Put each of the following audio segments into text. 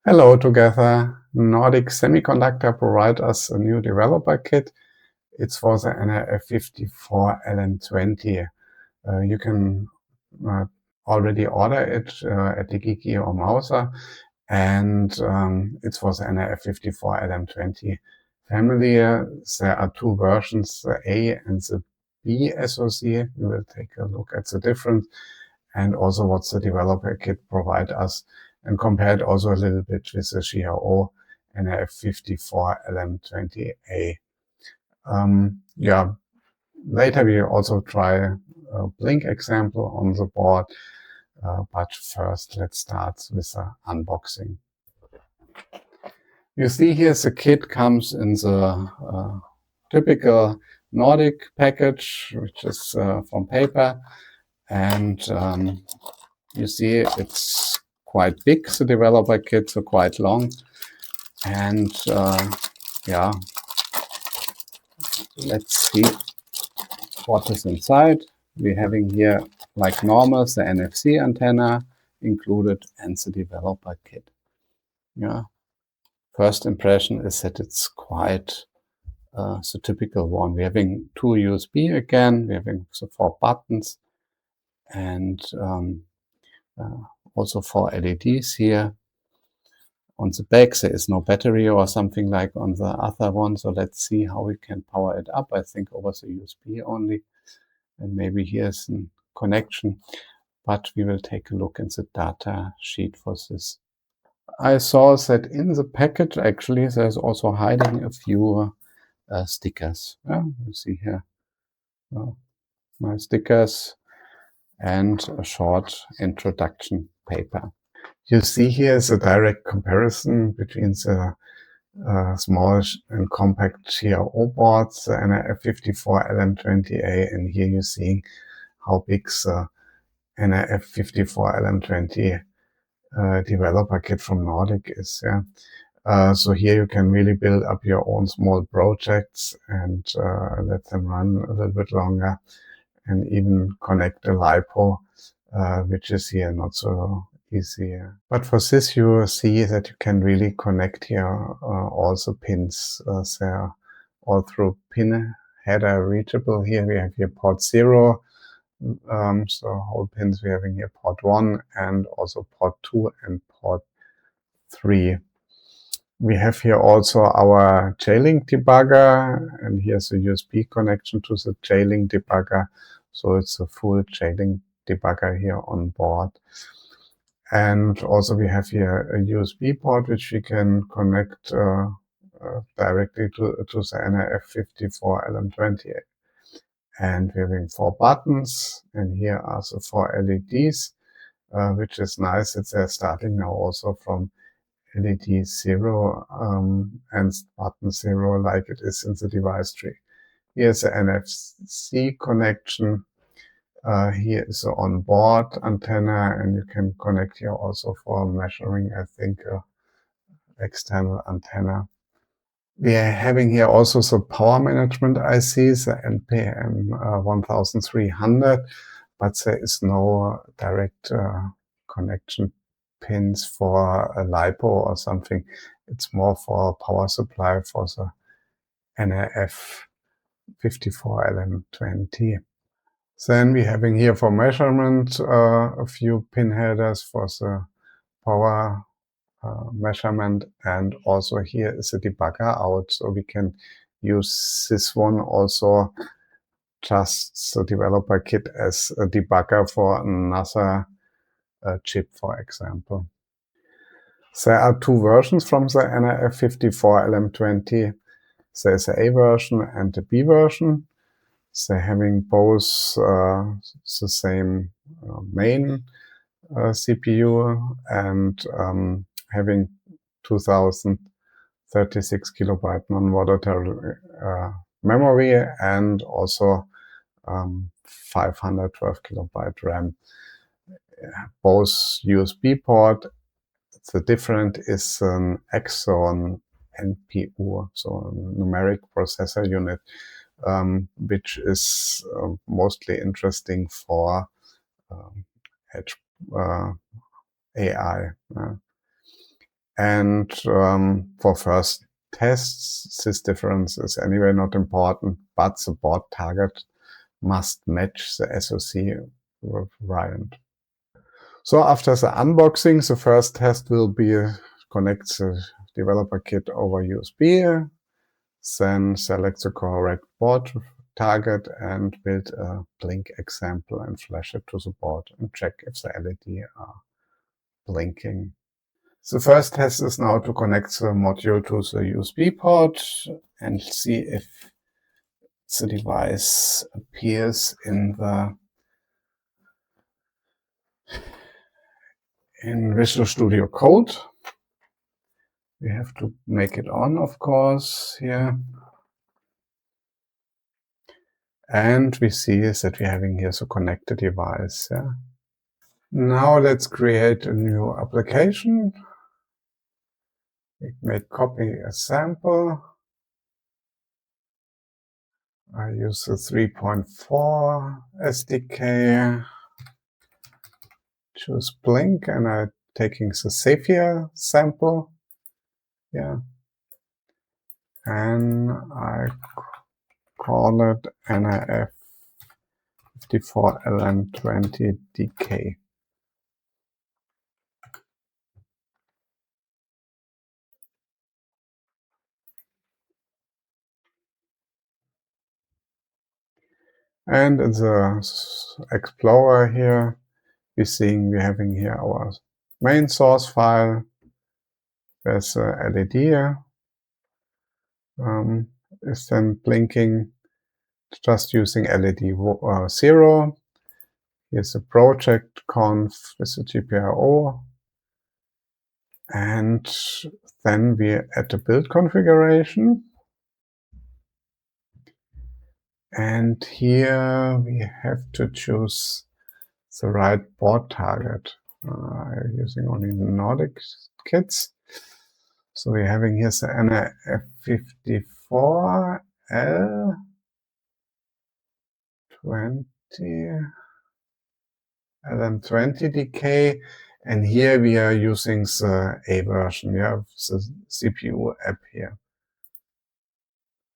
Hello together. Nordic Semiconductor provide us a new developer kit. It's for the nRF54LM20. You can already order it at the Geeky or Mouser, and it's for the nRF54LM20 family. There are two versions, the A and the B SoC. We will take a look at the difference and also what the developer kit provide us, and compare it also a little bit with the XIAO nRF54LM20A. Later we also try a Blink example on the board, but first let's start with the unboxing. You see here the kit comes in the typical Nordic package, which is from paper, and you see it's quite big, the developer kit, so quite long. And let's see what is inside. We're having here, like normal, the NFC antenna included and the developer kit. First impression is that it's quite the typical one. We're having two USB again, we're having the 4 buttons, and also 4 LEDs here. On the back there is no battery or something like on the other one, so let's see how we can power it up. I think over the USB only, and maybe here's a connection, but we will take a look in the data sheet for this. I saw that in the package actually there's also hiding a few stickers. You see here my stickers and a short introduction paper. You see here is a direct comparison between the small and compact XIAO boards, the nRF54LM20A, and here you see how big the nRF54LM20 developer kit from Nordic is. So here you can really build up your own small projects and let them run a little bit longer, and even connect a LiPo, which is here not so easy. But for this you see that you can really connect here all the pins. They're all through pin header reachable. Here we have here port 0. So whole pins we have in here port 1 and also port 2 and port 3. We have here also our J-Link debugger, and here's a USB connection to the J-Link debugger. So it's a full J-Link debugger here on board. And also we have here a USB port which we can connect directly to the nRF54LM20. And we're having 4 buttons, and here are the 4 LEDs, which is nice that they're starting now also from LED 0 and button 0 like it is in the device tree. Here's the NFC connection. Here is the on-board antenna, and you can connect here also for measuring, I think, external antenna. We are having here also the power management ICs, the NPM1300, but there is no direct connection pins for a LiPo or something. It's more for power supply for the nRF54LM20. Then we're having here for measurement a few pin headers for the power measurement, and also here is a debugger out, so we can use this one also, just the developer kit, as a debugger for another chip, for example. There are 2 versions from the nRF54LM20. There's the A version and the B version. They're having both the same main CPU and having 2036 kilobyte non-volatile memory, and also 512 kilobyte RAM. Both USB port. The difference is an Exon NPU, so numeric processor unit, which is mostly interesting for edge AI. And for first tests, this difference is anyway not important, but the board target must match the SoC variant. So after the unboxing, the first test will be connect the developer kit over USB, then select the correct board target and build a blink example and flash it to the board and check if the LED are blinking. The first test is now to connect the module to the USB port and see if the device appears in Visual Studio Code. We have to make it on, of course, here. And we see that we're having here the connected device. Yeah. Now let's create a new application. We may copy a sample. I use the 3.4 SDK. Choose Blink, and I'm taking the Zephyr sample. Yeah. And I call it nRF54LM20 DK. And in the Explorer here, we're having here our main source file. There's a LED is then blinking, just using LED 0. Here's the project conf with the GPIO. And then we add the build configuration. And here we have to choose the right board target. I'm using only Nordic kits. So we're having here the nRF54LM20 DK. And here we are using the A version. We have the CPU app here.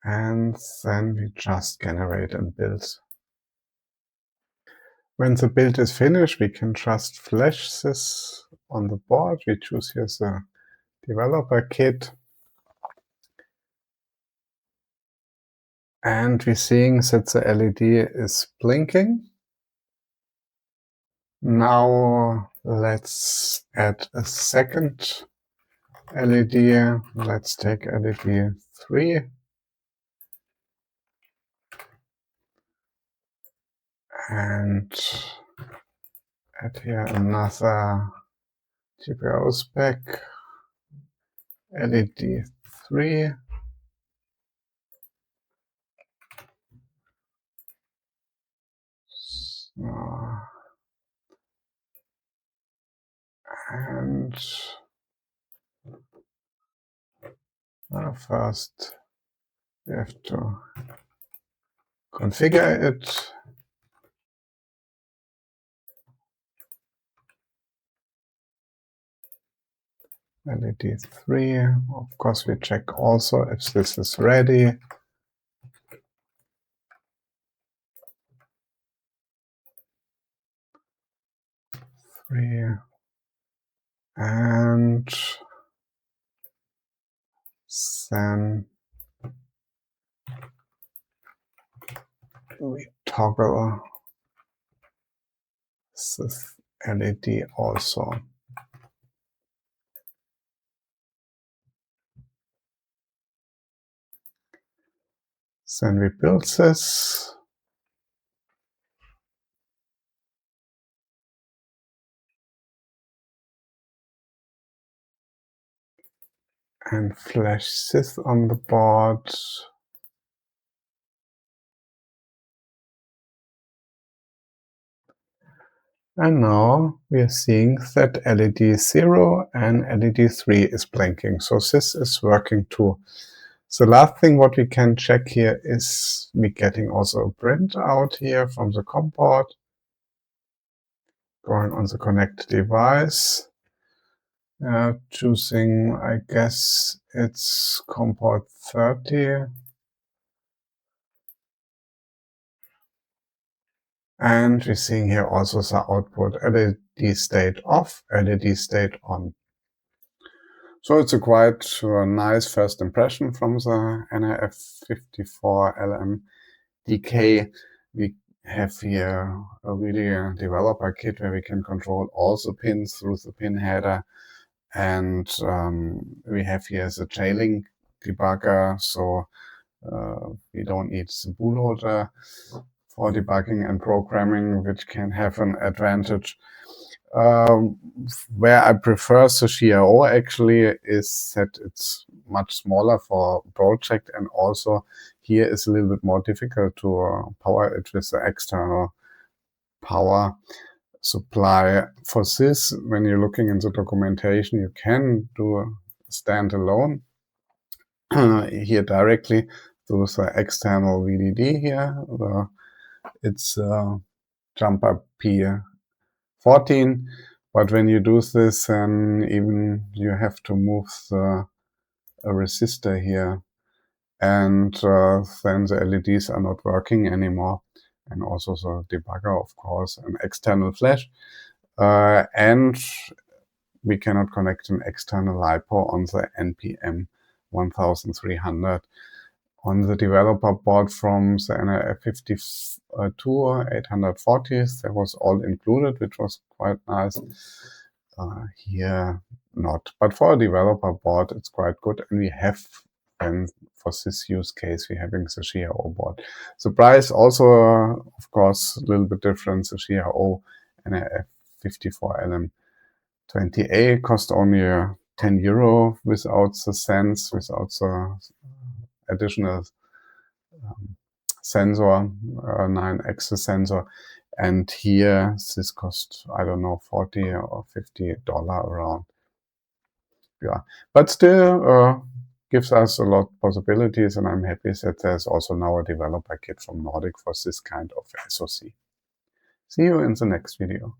And then we just generate and build. When the build is finished, we can just flash this on the board. We choose here the developer kit. And we're seeing that the LED is blinking. Now let's add a second LED. Let's take LED 3. And add here another GPIO spec, LED 3. And first we have to configure it. LED 3. Of course, we check also if this is ready. And then we toggle this LED also. Then we build this. And flash this on the board. And now we are seeing that LED 0 and LED 3 is blinking. So this is working too. The last thing what we can check here is we getting also a printout here from the COM port. Going on the connected device. Choosing, I guess it's COM port 30. And we're seeing here also the output LED state off, LED state on. So it's a quite nice first impression from the nRF54LM20. We have here a really developer kit where we can control all the pins through the pin header. And we have here the JLink debugger, so we don't need the bootloader for debugging and programming, which can have an advantage. Where I prefer the XIAO actually is that it's much smaller for project, and also here is a little bit more difficult to power it with the external power supply. For this, when you're looking in the documentation, you can do a standalone here directly through the external VDD here. It's jumper P14, but when you do this, then even you have to move a resistor here, and then the LEDs are not working anymore. And also the debugger, of course, an external flash. And we cannot connect an external LiPo on the NPM 1300. On the developer board from the nRF52 that was all included, which was quite nice. Here, not. But for a developer board, it's quite good. And we have, and for this use case, we're having the XIAO board. The price also, of course, a little bit different. The XIAO nRF54LM20A cost only €10 without the sense, without the additional sensor, 9-axis sensor. And here, this cost, I don't know, $40 or $50 around. Yeah, but still gives us a lot of possibilities, and I'm happy that there's also now a developer kit from Nordic for this kind of SoC. See you in the next video.